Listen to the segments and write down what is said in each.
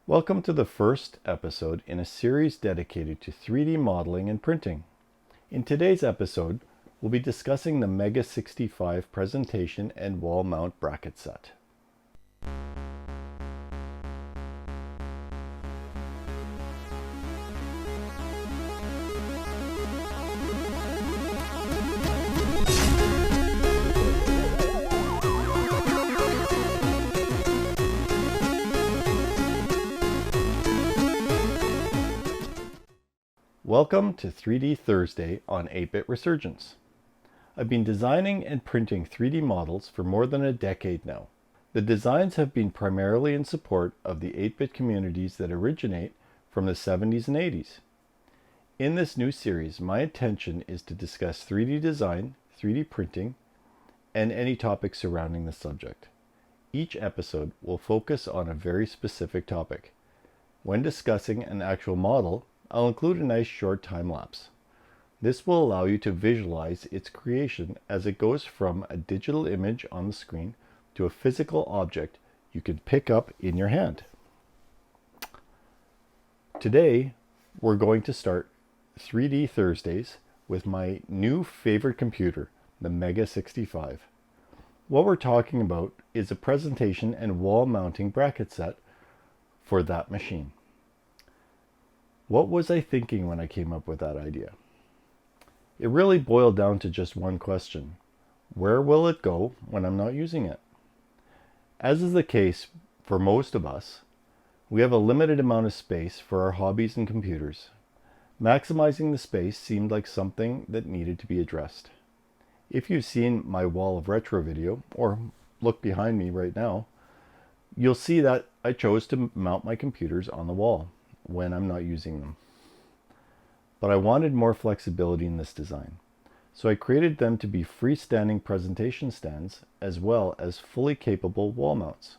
Welcome to the first episode in a series dedicated to 3D modeling and printing. In today's episode, we'll be discussing the Mega65 presentation and wall mount bracket set. Welcome to 3D Thursday on 8-Bit Resurgence. I've been designing and printing 3D models for more than a decade now. The designs have been primarily in support of the 8-bit communities that originate from the 70s and 80s. In this new series, my intention is to discuss 3D design, 3D printing, and any topics surrounding the subject. Each episode will focus on a very specific topic. When discussing an actual model, I'll include a nice short time lapse. This will allow you to visualize its creation as it goes from a digital image on the screen to a physical object you can pick up in your hand. Today, we're going to start 3D Thursdays with my new favorite computer, the Mega65. What we're talking about is a presentation and wall mounting bracket set for that machine. What was I thinking when I came up with that idea? It really boiled down to just one question. Where will it go when I'm not using it? As is the case for most of us, we have a limited amount of space for our hobbies and computers. Maximizing the space seemed like something that needed to be addressed. If you've seen my wall of retro video, or look behind me right now, you'll see that I chose to mount my computers on the wall when I'm not using them. But I wanted more flexibility in this design, so I created them to be freestanding presentation stands as well as fully capable wall mounts.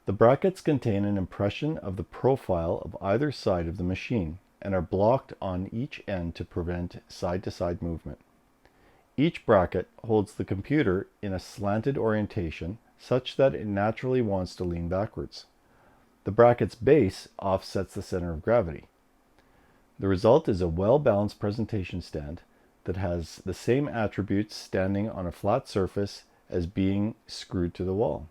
The brackets contain an impression of the profile of either side of the machine and are blocked on each end to prevent side-to-side movement. Each bracket holds the computer in a slanted orientation such that it naturally wants to lean backwards. The bracket's base offsets the center of gravity. The result is a well-balanced presentation stand that has the same attributes standing on a flat surface as being screwed to the wall.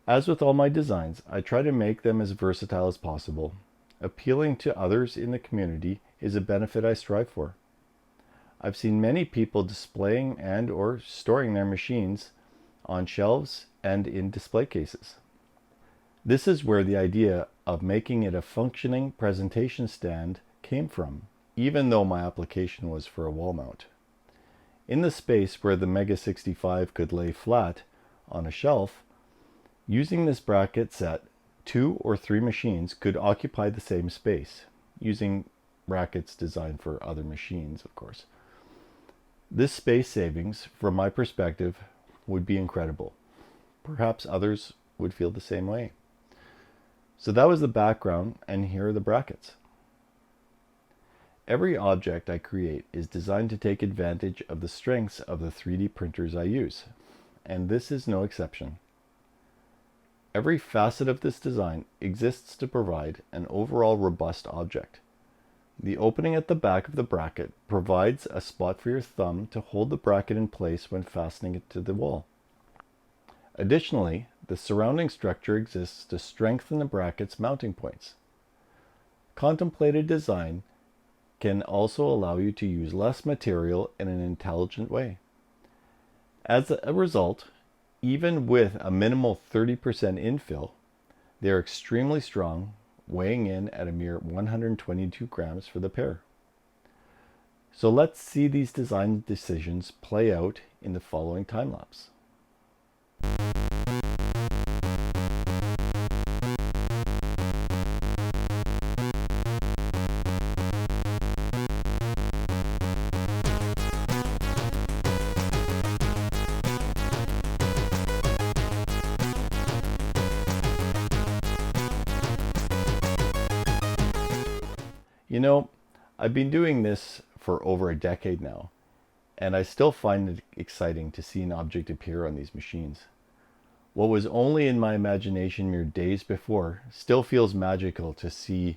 As with all my designs, I try to make them as versatile as possible. Appealing to others in the community is a benefit I strive for. I've seen many people displaying and or storing their machines on shelves and in display cases. This is where the idea of making it a functioning presentation stand came from, even though my application was for a wall mount. In the space where the Mega65 could lay flat on a shelf, using this bracket set, 2 or 3 machines could occupy the same space, using brackets designed for other machines, of course. This space savings, from my perspective, would be incredible. Perhaps others would feel the same way. So that was the background, and here are the brackets. Every object I create is designed to take advantage of the strengths of the 3D printers I use, and this is no exception. Every facet of this design exists to provide an overall robust object. The opening at the back of the bracket provides a spot for your thumb to hold the bracket in place when fastening it to the wall. Additionally, the surrounding structure exists to strengthen the bracket's mounting points. Contemplated design can also allow you to use less material in an intelligent way. As a result, even with a minimal 30% infill, they are extremely strong, weighing in at a mere 122 grams for the pair. So let's see these design decisions play out in the following time lapse. You know, I've been doing this for over a decade now, and I still find it exciting to see an object appear on these machines. What was only in my imagination mere days before still feels magical to see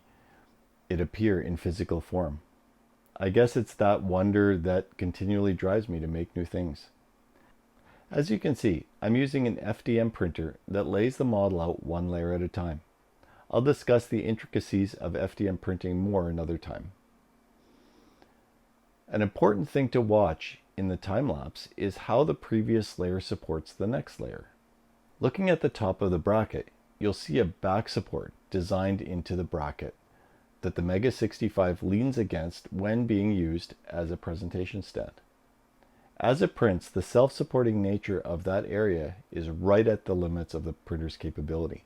it appear in physical form. I guess it's that wonder that continually drives me to make new things. As you can see, I'm using an FDM printer that lays the model out one layer at a time. I'll discuss the intricacies of FDM printing more another time. An important thing to watch in the time lapse is how the previous layer supports the next layer. Looking at the top of the bracket, you'll see a back support designed into the bracket that the Mega65 leans against when being used as a presentation stand. As it prints, the self-supporting nature of that area is right at the limits of the printer's capability.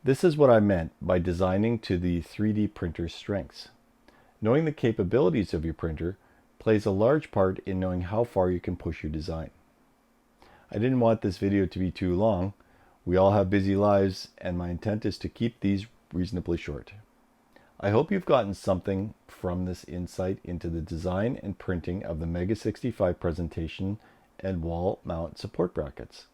This is what I meant by designing to the 3D printer's strengths. Knowing the capabilities of your printer plays a large part in knowing how far you can push your design. I didn't want this video to be too long. We all have busy lives, and my intent is to keep these reasonably short. I hope you've gotten something from this insight into the design and printing of the Mega65 presentation and wall mount support brackets.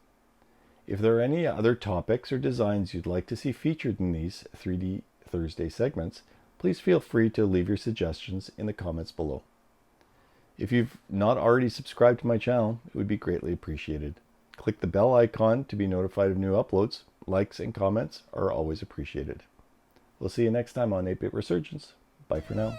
If there are any other topics or designs you'd like to see featured in these 3D Thursday segments, please feel free to leave your suggestions in the comments below. If you've not already subscribed to my channel, it would be greatly appreciated. Click the bell icon to be notified of new uploads. Likes and comments are always appreciated. We'll see you next time on 8-Bit Resurgence. Bye for now.